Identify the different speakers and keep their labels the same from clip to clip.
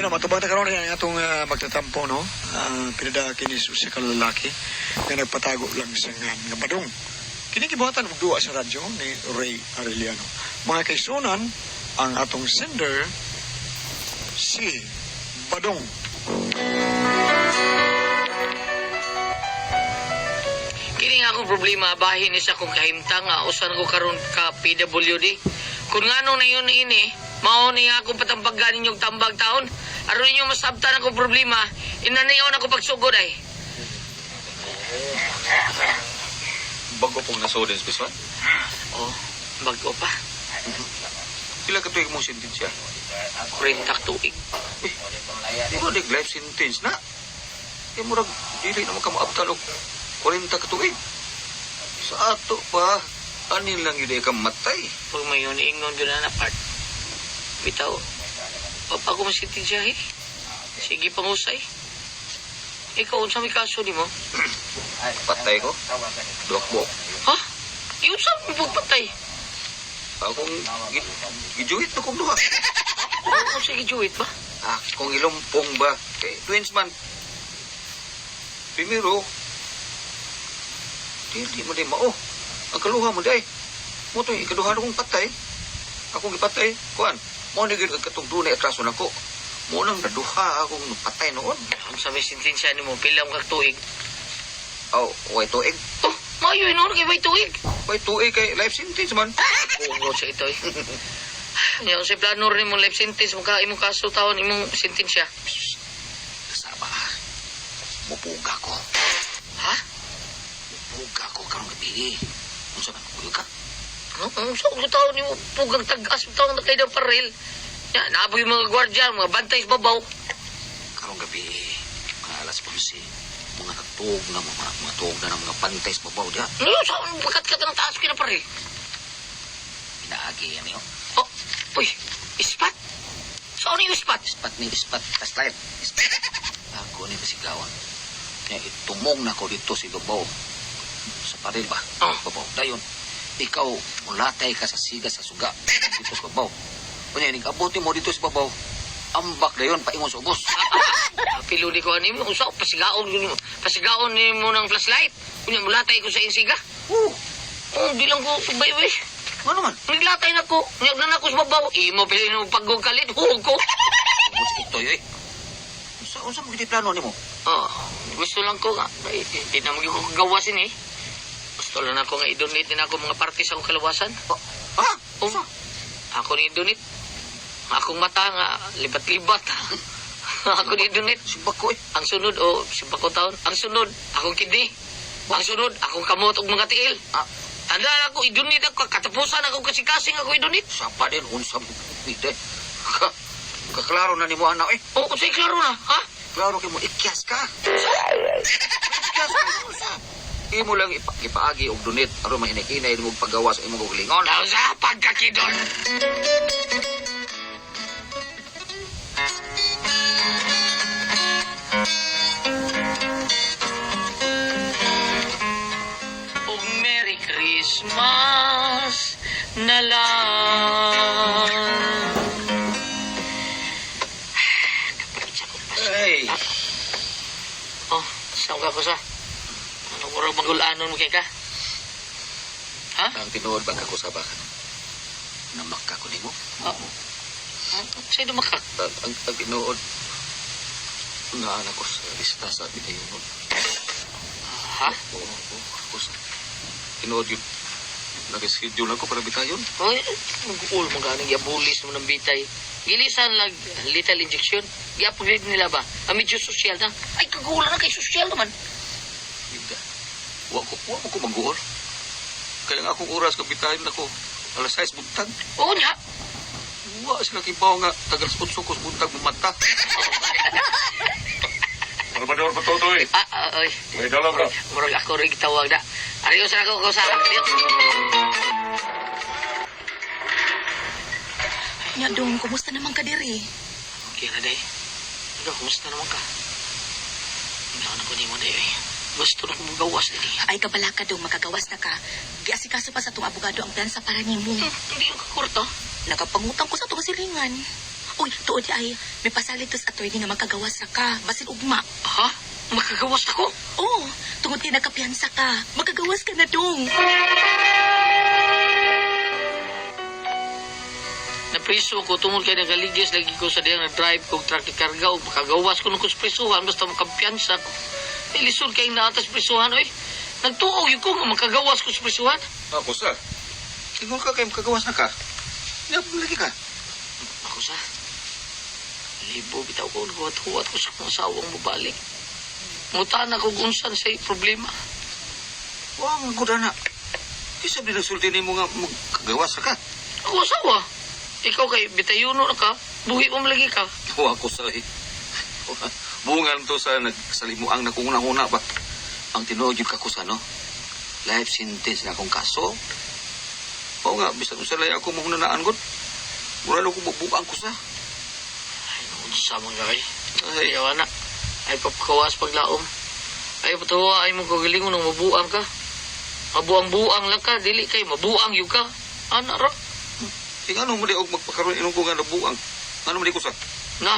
Speaker 1: na matubang na karon nga atong magtatampo no. Pinada kini sa kalalaki nga nagpatago lang sa nga badong. Kini gibuhatan og duwa sa radyo ni Ray Arellano. Mga kaisunan, ang atong sender si Badong.
Speaker 2: Kini nga akong problema, bahin ni sa akong kahimtang nga usan ko karon ka PWD. Kung ngano na yun ini, mao ni akong patambag ninyong tambag taon. Aron ninyo masabtan akong problema, inanayaw ako pagsugod ay.
Speaker 3: Bago pong nasodin sa biswan?
Speaker 2: Oh, bago pa.
Speaker 3: Pila ka tuig mong sentensya?
Speaker 2: 40 tuig.
Speaker 3: Di ba life sentence na? Murag, dili naman ka maabtan og 40 ka tuig. Sa ato pa, anin lang yun ka matay.
Speaker 2: Pag may yun, ingon yun na part. Bitaw, papa ko masintensya eh. Sige, pangusay. Ikaw, unsa may kaso ni mo?
Speaker 3: Patay ko? Blokbok.
Speaker 2: Ha? Iyon sa mo pagpatay?
Speaker 3: Akong gijuhit na kong duha.
Speaker 2: Ano sa gijuit ba?
Speaker 3: Akong ilumpong ba? Kay twins man. Primero, dili mo din mao. Ang kaluha mo day. Mo to ikaduha na kong patay. Akong gipatay. Kuan, mo ni gid katong dunay atraso nako. Mo nang naduha akong patay noon.
Speaker 2: Ang sabi sintensya ni mo, pilang kag tuig.
Speaker 3: Aw, way tuig.
Speaker 2: Oh, mayo yun, kay may tuig.
Speaker 3: Way tuig kay life sentence man.
Speaker 2: Bungo sa ito eh. Yan, si plano rin mong life sentence, imong kaso taon, imong sentensya.
Speaker 3: Kasaba. Mupuga ko.
Speaker 2: Ha?
Speaker 3: Mupuga ko karong gabi. Unsa man kuyo ka?
Speaker 2: Ano? Sa kung taon ni mo, pugang tagas, taon na kayo ng paril. Yan, naaboy yung mga gwardiyan, mga bantay sa babaw.
Speaker 3: Karong gabi, mga alas 11, mga nagtuog na mga tuog na ng mga pantay sa babaw diya.
Speaker 2: Ano, saan pagkat ng taas ko na paril?
Speaker 3: Inaagi yan yun.
Speaker 2: Oh, uy, ispat? Saan yung ispat?
Speaker 3: Ispat, kaslayt. Ako ni basigawan. Kaya itumong na ko dito si babaw. Sa paril ba? Babaw. Dayon, ikaw, mulatay ka sa siga sa suga. Dito sa babaw. Kunya, abuti mo dito sa babaw. Ambak dayon, paingon sa ubos.
Speaker 2: Pilo di ko ano mo, usaw, pasigaon ni mo ng flashlight. Kunya, mulatay ko sa insiga. Oh, di lang ko subay-way.
Speaker 3: Ano man?
Speaker 2: Naglatay na ko, niyag na ako sa babaw. Imo, pili mo paggugalit, huwag ko.
Speaker 3: Ubos ito yun eh. Unsa mo giti plano ni mo?
Speaker 2: Oh, gusto lang ko nga. Hindi na magiging ko gawasin eh. Gusto lang ako nga i-donate din ako mga party sa akong kalawasan.
Speaker 3: Ha?
Speaker 2: Ako ni i-donate. Akong mata nga, libat-libat. Ako ni i-donate.
Speaker 3: Simpak ko eh.
Speaker 2: Ang sunod, simpak ko taon. Ang sunod, akong kidney. Ang sunod, akong kamot og mga tiil. Anda ako, i-donate ako. Katapusan ako kasi-kasing ako i-donate.
Speaker 3: Sapa din, unsa mo. Ide. Kaklaro na ni mo anak eh.
Speaker 2: Oo, say klaro na, ha?
Speaker 3: Klaro kay mo, ikyas ka. Ikyas ka. Imo lang ipaagi og donate aron mahinikinay mo paggawa sa imong gulingon.
Speaker 2: Daw sa pagkakidon. Oh, Merry Christmas na lang.
Speaker 3: Hey.
Speaker 2: Oh, saan ka ko sa? Ano ko rin magulanon mo kay ka? Ha?
Speaker 3: Ang tinuod ba ako sa bakan? Namak ka ko nimo.
Speaker 2: Oo. Sa'yo dumakak?
Speaker 3: Ang tinuod nga anak ko sa lista sa bitayon.
Speaker 2: Ha?
Speaker 3: Oo, ako sa tinuod yun. Nag-schedule ako para bitayon.
Speaker 2: Oy, mag-uul mo ganing yabulis mo ng bitay. Gilisan lang lethal injection. I-upgrade nila ba? Ang medyo social na. Ay, kagulan na kay social naman.
Speaker 3: Hindi. Wa ko mag-uol. Kaya nga akong oras kabitayon ako. Alas 6 buntag.
Speaker 2: Oo niya.
Speaker 3: Wa sila kibaw nga tagal sukos buntag mumata.
Speaker 4: Salvador Patutoy.
Speaker 2: Oy.
Speaker 4: May dala bro.
Speaker 2: Murag ako rin tawag na. Ariyo sa ako sa akin.
Speaker 5: Nya dong, kumusta naman ka diri?
Speaker 2: Okay na, day. Ano, kumusta naman ka? Ano ko ni mo, day. Gusto na kong gawas, day.
Speaker 5: Ay kabala ka dong, makagawas na ka. Giasikaso pa sa tong abogado ang plansa para nimo.
Speaker 2: Hindi yung kakurto.
Speaker 5: Nakapangutang ko sa tong silingan. Uy, tuod ay, may pasalit tos attorney nga makagawas na ka. Basin ugma.
Speaker 2: Ha? Makagawas ako?
Speaker 5: Oo, tungod kay nakapiyansa ka. Makagawas ka na dong.
Speaker 2: Napriso ko tungod kay nagaligis lagi ko sa diyang na-drive kong truck ni karga o makagawas ko nung kusprisuhan basta makampiyansa ko. Ilisod kay naatas prisuhan, oy. Nagtuog yung ko nga makagawas ko sa prisuhan.
Speaker 3: Ako sa. Tingol ka kayo makagawas na ka. Hindi lagi ka.
Speaker 2: Ako sa libo bitaw ko naghuwat-huwat ko sa kong asawang mabalik. Ngutan ako kung saan sa problema.
Speaker 3: Wah, ang guda na. Isa din nagsulti ni mo nga magagawas na ka.
Speaker 2: Ako asawa. Ikaw kay bitayuno na ka, buhi mo lagi ka.
Speaker 3: Wa ko sa bungan to sa nagsalimuang na kung una-una ba. Ang tinuod yun ka ko sa no. Life sentence na akong kaso. Oo nga, bisan sa lay ako mahunanaan gud. Mura na ko bubuang ko sa.
Speaker 2: Ay, naunsa mga kay. Ay, yawa na. Ay, papakawas paglaom. Ay, patuwa ay mong kagalingon ng mabuang ka. Mabuang-buang lang ka, dili kay mabuang yung ka. Ana ra.
Speaker 3: Ano mo di og magpakaroon inong ko nga nabuang. Ano mo di ko sa?
Speaker 2: Na,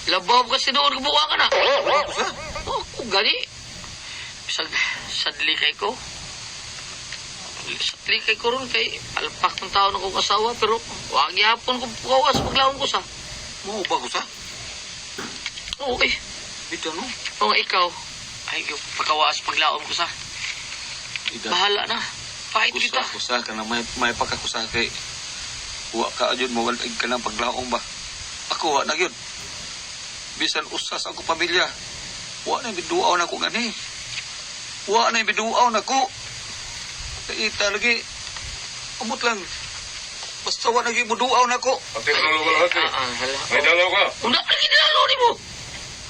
Speaker 2: labaw kasi doon kabuang ka na.
Speaker 3: Wala ko sa.
Speaker 2: Oh, kung gani. Bisag, sadli kay ko. Sadli kay ko ron kay alpak ng tao na kong asawa pero wag yapon ko kawas paglaon ko sa.
Speaker 3: Mo ba ko sa?
Speaker 2: Oo, eh.
Speaker 3: Bito no.
Speaker 2: Oo, ikaw. Ay, pagkawas paglaon ko sa. Bahala na. Fight kita.
Speaker 3: Kusa ka na may pagkakusa kay wa ka ajud mo wala ka nang paglaong ba. Ako wa na gyud. Bisan usas ako pamilya. Wa na biduaw na ko gani. Wa na biduaw na ko. Ita lagi. Amot lang. Basta wa na gyud biduaw na ko.
Speaker 4: Ate, nalo ka lahat eh.
Speaker 2: Hala.
Speaker 4: May dalaw ka.
Speaker 2: Una lagi nalo ni mo.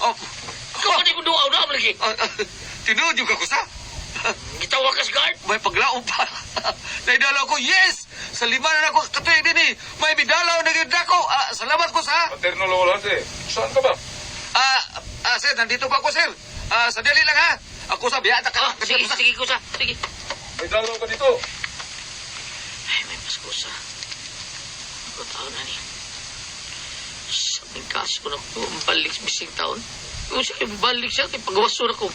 Speaker 3: Oh.
Speaker 2: Ikaw pa di mo duaw na lagi.
Speaker 3: Tinuod yung kakusa.
Speaker 2: Gitawa ka sa guard.
Speaker 3: May paglaong pa. Naidalaw ko, yes! Sa lima na ako katuig din eh. May bidalaw na gid ako. Salamat ko sa.
Speaker 4: Ate, nalo ka lahat eh. Saan ka ba?
Speaker 3: Sir, nandito pa ako, sir. Sadali lang ha. Ako sa biyata ka.
Speaker 2: Sige, sige ko sa. Sige.
Speaker 4: May dalaw ka dito.
Speaker 2: Ay, may paskusa. Ako taon na ni. Sa aming kaso na ko, balik bising taon. Kung siya balik siya, kay pagawaso na ko.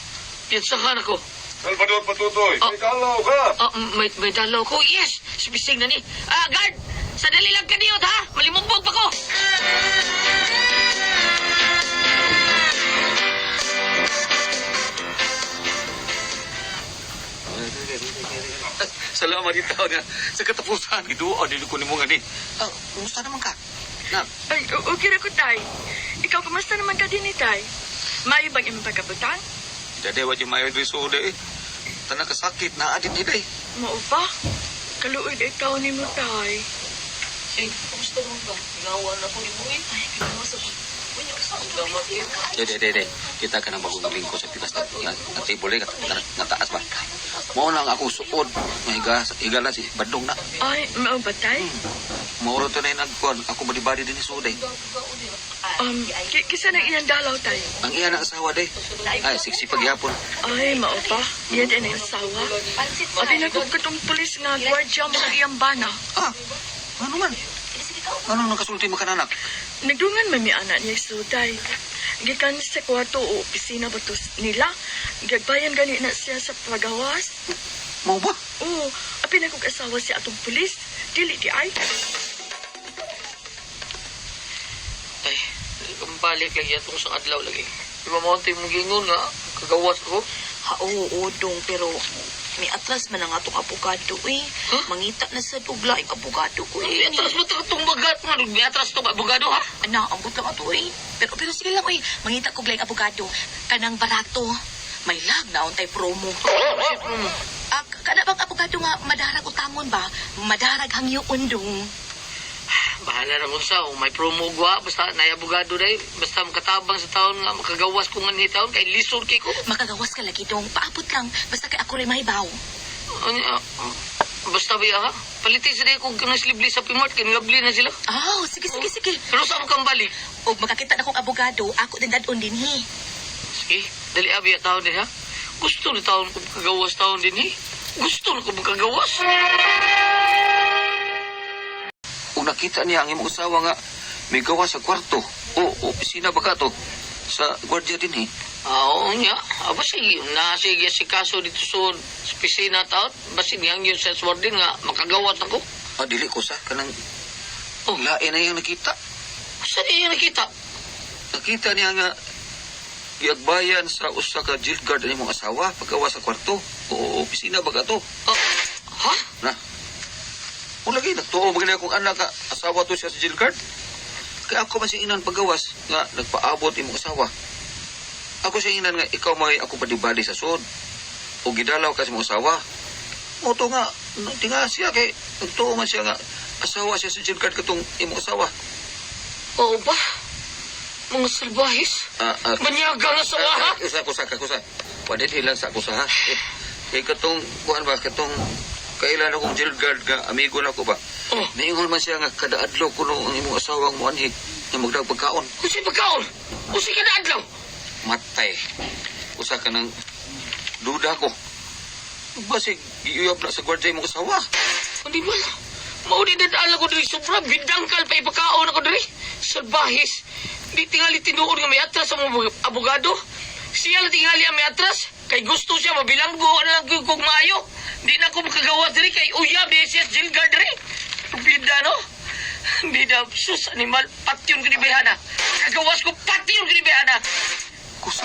Speaker 2: Piyansahan ako.
Speaker 4: Salvador Patutoy, may dalaw ka.
Speaker 2: May dalaw ko. Yes! Si bising na ni. Guard! Sadali lang ka niyot, ha? Malimumbog pa ko!
Speaker 3: Salamat din tao nga. Sa katapusan, iduo, dili ko ni mo nga ni. Kumusta naman ka? Na,
Speaker 6: Ay, okay ra ko, tay. Ikaw, kumusta naman ka din, tay? Maayo bang imong pagkabutan?
Speaker 3: dadewa di mayo di sude eh. Tanang kasakit na adit niday.
Speaker 6: Mao ba? Kaluoy day taon ni mo, tay.
Speaker 2: Eh, kumusta naman ba? Inawan ako ni mo eh.
Speaker 6: Ay, kinawasan ko.
Speaker 3: Dede. Kita ka nang bagong lingko sa pitas na table na taas ba? Mao lang ako suod. Higa na si Badong na.
Speaker 6: Ay, mao ba, tay?
Speaker 3: Mauro to na yung nagkuhan. Ako badi-badi din ni Suday.
Speaker 6: Kisa na iyang dalaw, tay.
Speaker 3: Ang iya na asawa day. Ay, siksi pagyapon.
Speaker 6: Ay, mao ba? Iyan din ang asawa. Abi na kong katong pulis nga gwardiya mo ng iyang bana.
Speaker 3: Ano man? Anong nakasulti mo kananak?
Speaker 6: Nagdungan may anak niya suday. Gikan sa kwarto o opisina ba nila. Gagbayan gani na siya sa pagawas.
Speaker 3: Mau ba?
Speaker 6: Oo, apin na kong asawa siya atong pulis. Dili di ay.
Speaker 2: Ay, balik lagi atong sa adlaw lagi. Di ba mo mong gingon nga, kagawas ko?
Speaker 5: Oo, dong, pero may atras man ang atong abogado eh.
Speaker 2: Huh?
Speaker 5: Mangita na sa tugla ang abogado ko
Speaker 2: May
Speaker 5: eh.
Speaker 2: atras mo itong bagat nga, may atras itong abogado ha?
Speaker 5: Ana, ambot lang ato eh. Pero sige lang eh. Mangita ko lang abogado. Kanang barato. May lag na untay promo. Kada bang abogado nga madarag utangon ba? Madarag hangyoon dong.
Speaker 2: Bahala na mo sa, may promo gwa, basta na abogado day, basta makatabang sa taon nga, makagawas ko nga ni taon, kay lisod kay ko.
Speaker 5: Makagawas ka lagi dong. Paabot lang. Basta kay ako rin mahibaw.
Speaker 2: Basta ba ha? Palitin sila kung naslibli sa Pimart, kinagabli na sila.
Speaker 5: Sige.
Speaker 2: Pero saan kang balik?
Speaker 5: O makakita na kong abogado, ako din dadon din he.
Speaker 2: Sige, dali abi taon din ha? Gusto na taon ko makagawas taon din Gusto na ko makagawas.
Speaker 3: Kung nakita niya ang imong usawa nga may gawa sa kwarto. O opisina ba ka to? Sa gwardiya din eh.
Speaker 2: Oo niya. Aba sige, sige si kaso dito sa opisina taon. Basi niyang yun sa swardin nga makagawat ako.
Speaker 3: Dili ko sa kanang lain na yung nakita.
Speaker 2: Saan niya nakita?
Speaker 3: Nakita niya nga giagbayan sa usa ka jail guard ani mong asawa paggawa sa kwarto. O opisina ba ka to?
Speaker 2: Ha?
Speaker 3: Na. O lagi nagtuo magani akong anak ka asawa to siya sa jail guard. Kaya ako man inan paggawas nga nagpaabot imong asawa. Ako sa inan nga ikaw may ako padibali sa sud. O gidalaw ka sa imong asawa. O to nga tinga siya kay nagtuo man siya nga asawa siya sa jail guard katong imong asawa.
Speaker 2: Oo ba? Mga salbahis? Manyaga nga sa waha?
Speaker 3: Kusa. Wadit hilang sa kusa ha. Kay katong kuan ba katong kailan akong jail guard nga amigo na ko ba? Niingon man siya nga kada adlaw kuno ang imong asawang muanhig nga magdag pagkaon.
Speaker 2: Usi pagkaon? Usi ka na adlaw?
Speaker 3: Matay. Usa ka ng duda ko. Basig giuyab na sa gwardiya imong asawa.
Speaker 2: Hindi ba? Mauni na daan ko diri sobra. Bidangkal pa ipakaon ako diri. Salbahis. Di tingali tinuod nga may atras sa mga abogado. Siya lang tingali ang may atras. Kay gusto siya mabilanggo na lang kung maayo. Di na ako makagawa diri kay uyab di siya jail guard diri. Bida no? Bida sus animal patyon ko ni Behana. Kagawas ko patyon ko ni Behana.
Speaker 3: Kusa.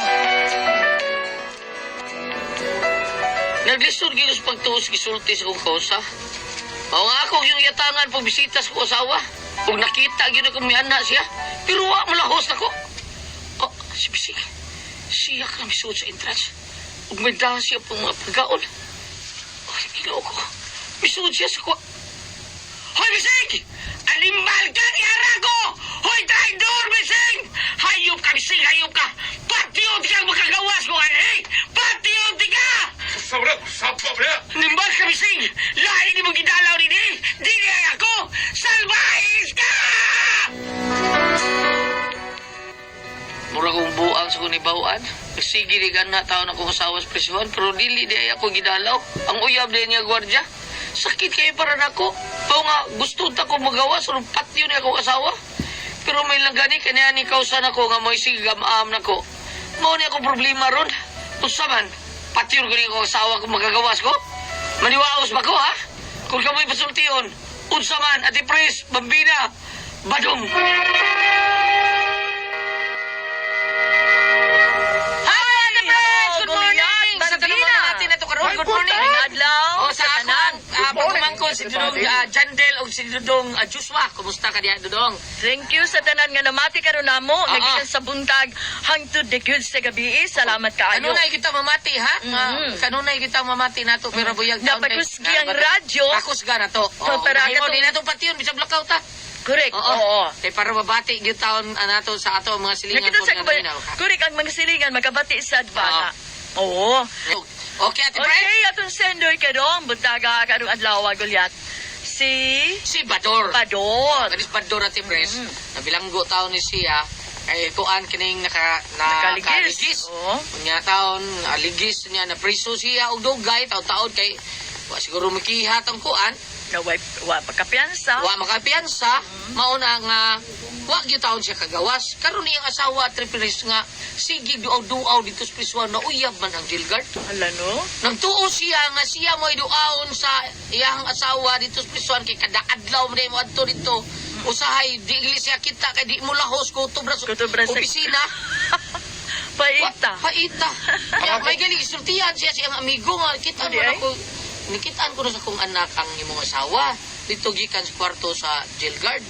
Speaker 2: Naglisod ko sa pagtuos gisulti sa kong kausa. O nga ako yung yatangan pag bisita sa kong asawa. Kung nakita yun ako may anak siya. Pero wa malahos na ko. Si Bisig. Siya ka misuod sa entrance. Ug may dahon siya pang mga pagkaon. Ginoo ko. Misuod siya sa ko. Hoy, Bisig! Animal ka ni Arago! Hoy, traidor, Bisig! Hayop ka, Bisig! Hayop ka! Patiyot ka makagawas ko, anay! Patiyot ka!
Speaker 4: Sabra, sapa bra.
Speaker 2: Nimbal ka, Bisig! Lahi ni mo gidalaw ni Di! Di niya ako! Salvahis ka! Mura kong buang sa kunibawaan. Sige di gana taon akong asawa sa presyon, pero dili di ako gidalaw. Ang uyab din niya gwardya. Sakit kayo para nako. Pao nga, gusto ta ko magawa, so patyo niya akong asawa. Pero may langgani, kanya ni kausan ako nga may sigam-am nako. Mao niya akong problema ron. Usaman, patyo ko niya akong asawa kung magagawas ko. Maniwaos ba ko, ha? Kung kamoy pasultiyon, unsaman, ati pres, bambina, badong. Good morning.
Speaker 5: Adlaw.
Speaker 2: O sa akong pagkumangkon si Dudong Jandel o si Dudong Joshua. Kumusta ka diya, Dudong?
Speaker 6: Thank you sa tanan nga namati karon namo. Nagikan sa buntag hangtod de gyud sa gabi. Salamat kaayo.
Speaker 2: Kanunay kita mamati, ha? Kanunay kita mamati nato pero buyag taon.
Speaker 6: Napakusgi ang radyo.
Speaker 2: Pakusga na to.
Speaker 6: Para
Speaker 2: Mahimo din natong patiyon bisag blackout ta.
Speaker 6: Correct.
Speaker 2: Oo. Kay para mabati gyud taon nato sa ato mga silingan
Speaker 6: Nakita sa
Speaker 2: nga ginaw.
Speaker 6: correct ang mga silingan magabati sa advana. Oo.
Speaker 2: Okay, Ate Pre?
Speaker 6: Okay, atong sender ka dong. Buntaga karong adlaw Goliath. Si
Speaker 2: Bador.
Speaker 6: Bador.
Speaker 2: Kanis Bador, Ate Pre. Nabilanggo taon ni siya. Kay kuan kining
Speaker 6: Nakaligis.
Speaker 2: nakaligis.
Speaker 6: Oo.
Speaker 2: Unya taon aligis niya na priso siya og dugay taon-taon kay wa siguro makihat ang kuan.
Speaker 6: Na wa pagkapiyansa.
Speaker 2: Wa makapiyansa, mauna nga wa gyud taon siya kagawas. Karon niyang asawa tripilis nga sige duaw dito sa prisuan na uyab man ang jail guard.
Speaker 6: Hala no?
Speaker 2: Nagtuo siya nga siya mo'y duaon sa iyang asawa dito sa prisuan kay kada adlaw mo mo adto dito. Usahay di siya kita kay di mo lahos ko tubra sa
Speaker 6: Kutubra sa-
Speaker 2: opisina.
Speaker 6: Paita.
Speaker 2: Paita. Ya may gali isultihan siya siyang amigo nga kita
Speaker 6: Hindi
Speaker 2: mo
Speaker 6: ay?
Speaker 2: ako. Nikitaan ko na sa kong anak ang imong asawa. Dito gikan sa kwarto sa jail guard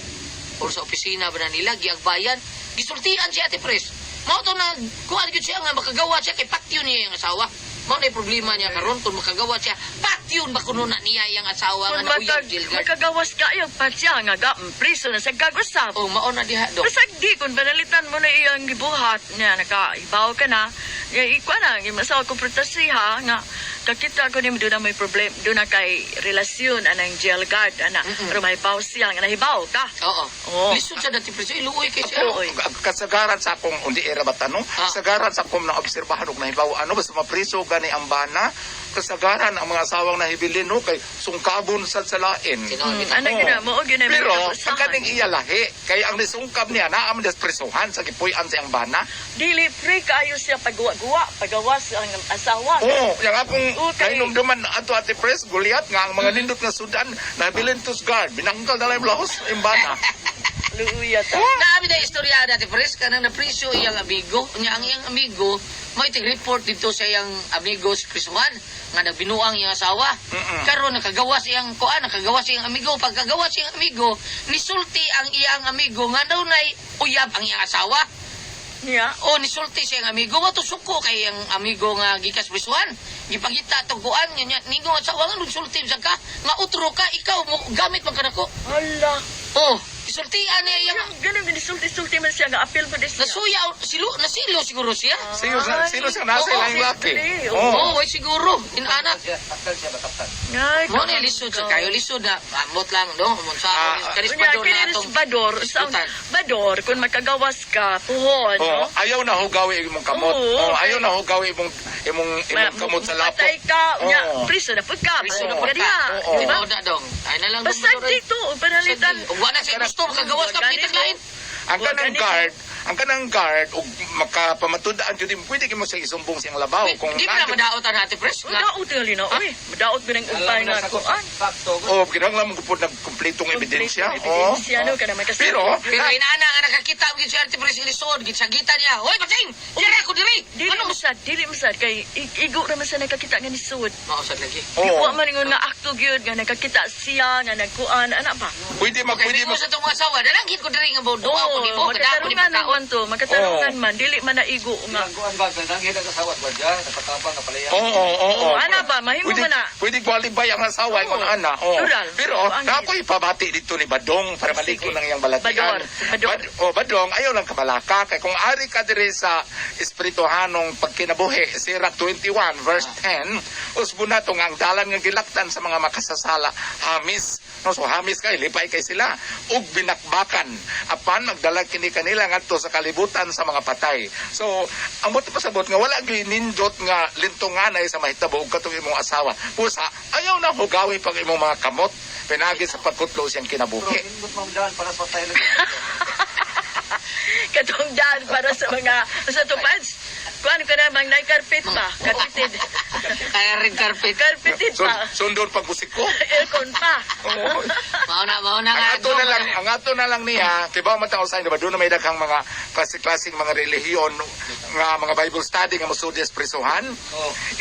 Speaker 2: o sa opisina ba na nila giagbayan. Gisultihan siya Ate Pres. Mao to na kuan gyud siya nga makagawa siya kay patyo niya yung asawa. Mao na problema niya karon kung makagawa siya. Patyon ba kuno na niya yung asawa nga
Speaker 6: Kung
Speaker 2: nauyab jail guard.
Speaker 6: magkagawas ka yung patya nga ga priso na sa gagusap.
Speaker 2: Oh, mao na diha do.
Speaker 6: Basag di kung banalitan mo na iyang gibuhat niya nakaibaw ka na. Ikwa na gimasaw ko protasiha nga kakita ko ni doon na may problem doon na kay relasyon anang jail guard ana pero may baw siya nga nahibaw ka.
Speaker 2: Oo.
Speaker 6: Oo.
Speaker 2: Lisod siya dati Pres. Iluoy kay siya.
Speaker 6: Oo.
Speaker 7: Kasagaran sa akong undi era batano, sagaran sa akong naobserbahan og nahibaw ano basta mapriso gani ang bana kasagaran ang mga asawang nahibilin no kay sungkabon sa salain.
Speaker 6: Anak gina mo og gina
Speaker 7: Pero ang kaning iya lahi kay ang nisungkab niya naa man despresuhan sa gipuy-an sa iyang bana.
Speaker 6: dili free kayo siya pagawa pagawas ang asawa.
Speaker 7: Oo, yang akong
Speaker 6: Okay.
Speaker 7: nainumduman ato Ate Pres, Goliath nga ang mga nindot nga sudan nabilin to guard, binangkal na lang yung lahos yung bana.
Speaker 6: Luya ta.
Speaker 2: Naami na istorya dati pres kanang napriso iyang amigo. Nya ang iyang amigo mo report dito sa iyang amigo si Krisuhan nga nagbinuang iyang asawa. Karon nakagawas iyang kuan, nakagawas iyang amigo. Pagkagawas iyang amigo, nisulti ang iyang amigo nga daw nay uyab ang iyang asawa.
Speaker 6: Niya.
Speaker 2: O nisulti siyang amigo mo to suko kay ang amigo nga gikas Krisuhan. Gipangita tong kuan nya ningo asawa nga nisulti sa ka nga utro ka ikaw mo gamit man kanako.
Speaker 6: Hala.
Speaker 2: Oh, isultian niya iyang
Speaker 6: Ganun sulti man siya nga appeal pa din siya.
Speaker 2: nasuya nasilo siguro siya.
Speaker 7: Sino sa nasa
Speaker 2: Oo,
Speaker 7: ilang laki?
Speaker 6: Oo.
Speaker 7: Oo.
Speaker 2: Oo, ay siguro. Inanak.
Speaker 3: Takal siya bakaptan.
Speaker 6: Ngay.
Speaker 2: Mo ni lisod sa kayo. Lisod na. Amot lang, no? Amot sa kanis
Speaker 6: Unya,
Speaker 2: pador na
Speaker 6: kini
Speaker 2: atong
Speaker 6: bador, sa
Speaker 2: isputan.
Speaker 6: bador, kung makagawas ka, puhon,
Speaker 7: Oh,
Speaker 6: no?
Speaker 7: ayaw na ho gawi imong kamot.
Speaker 6: Oo,
Speaker 7: Oh,
Speaker 6: okay.
Speaker 7: ayaw na ho gawi imong kamot sa lapok.
Speaker 6: Patay ka, unya,
Speaker 7: Oo.
Speaker 6: priso na pud ka,
Speaker 2: Priso na
Speaker 6: oo,
Speaker 2: po
Speaker 6: kadiha,
Speaker 2: ka.
Speaker 7: Oo.
Speaker 6: di ba?
Speaker 2: Di ba? Dong. Ay na lang.
Speaker 6: Basta dito, panalitan.
Speaker 2: Ug wala siya gusto makagawas ka
Speaker 6: Ganito.
Speaker 2: pitas lain.
Speaker 7: Ang kanang guard ug makapamatudaan jud pwede kimo siya isumbong siyang labaw kung
Speaker 2: Di ba na madaot ang hati pres?
Speaker 6: Madaot tingali na, uy. Madaot binang upay nga kuan.
Speaker 7: oh kinahanglan mo gupod nagkumpletong ebidensya. Oh.
Speaker 6: Ebidensya, no? Kana may kasi.
Speaker 7: Pero
Speaker 2: Pero inaana nga nakakita ang si Ate Pres lisod, gitsagitan niya. Hoy, bating! Diri ako diri. Ano mo?
Speaker 6: Dili masad, kay igo naman sa nakakita nga ni Sud.
Speaker 2: Mausad lagi.
Speaker 7: oh,
Speaker 6: Iwa man ingon nga akto gyud nga nakakita siya nga nagkuan ana ba?
Speaker 7: pwede
Speaker 2: Kaya
Speaker 7: pwede
Speaker 2: mo sa itong mga asawa, dalangin ko diri nga bodo ako di mo. Kadako di
Speaker 6: makatarungan
Speaker 2: mo
Speaker 6: man to, makatarungan man dili man naigo nga.
Speaker 3: Ang kuan ba nangin ang asawa wa dya napatapang na palaya.
Speaker 7: Oo.
Speaker 6: Ana ba mahimo
Speaker 7: Pwede,
Speaker 6: man na.
Speaker 7: pwede qualify ang asawa
Speaker 6: Oo.
Speaker 7: ng ana. Oh.
Speaker 6: Plural.
Speaker 7: Pero
Speaker 6: Ang-
Speaker 7: ako ipabati dito ni Badong para maliko
Speaker 6: Sige.
Speaker 7: ng iyang balatian.
Speaker 6: Bador.
Speaker 7: Badong, ayaw lang kabalaka. Kay kung ari ka diri sa espirituhanong pagkinabuhi, Sirach 21 verse 10, usbuna tong ang dalan nga gilaktan sa mga makasasala, hamis. No, so hamis kay lipay kay sila ug binakbakan apan magdala kini kanila ngadto sa kalibutan sa mga patay. So ang buti pasabot nga wala gyud nindot nga lintunganay sa mahitabo ug katong imong asawa. Pusa ayaw na hugawi pag imong mga kamot pinagi sa pagkutlo siyang kinabuhi.
Speaker 3: Indot mamdaan para sa tayo lagi.
Speaker 6: Katong daan para sa mga sa tupads. Kuan ka na mang nay carpet ba? Carpeted.
Speaker 2: Kaya red carpet.
Speaker 6: Carpeted pa.
Speaker 7: Sundon pagusik ko.
Speaker 6: Aircon pa.
Speaker 7: Oo.
Speaker 2: Mauna nga.
Speaker 7: Ang ato na lang niya, kibaw man tao sa inyo, doon na may daghang mga klase-klaseng mga relihiyon nga mga Bible study nga musudya sa prisuhan.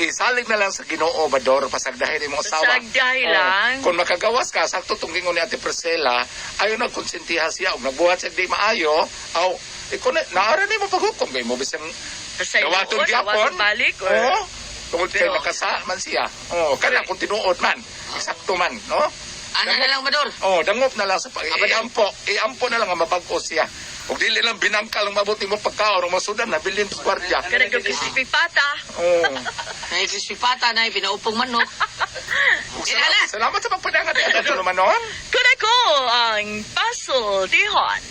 Speaker 7: Isalig na lang sa Ginoo Bador pasagdahin imong asawa.
Speaker 6: Pasagdahi lang.
Speaker 7: Kung makagawas ka, sakto tong gingon ni Ate Priscilla, ayo na konsentiha siya ug nagbuhat siya di maayo, aw ikaw na naara ni mo paghukom kay mo bisang
Speaker 6: Pasay
Speaker 7: dawaton gyapon.
Speaker 6: balik or
Speaker 7: Oo. Tungod kay
Speaker 6: Pero-
Speaker 7: nakasa man siya. Oh, kana kung tinuod man, eksakto man, no?
Speaker 2: Ana na lang, Bador.
Speaker 7: Oh, dangop na lang sa pag iampo na lang ang mabag-o siya. Ug dili lang binangkal ang mabuti mo pagkaon o masudan na bilin sa gwardiya.
Speaker 6: kada ko kisipi pata.
Speaker 7: Oh.
Speaker 2: Nay crispy pata, nay pinaupong manok. Kinala.
Speaker 7: Salamat sa pagpadangan ni Adado naman noon.
Speaker 6: Kuna ko ang puzzle dihon.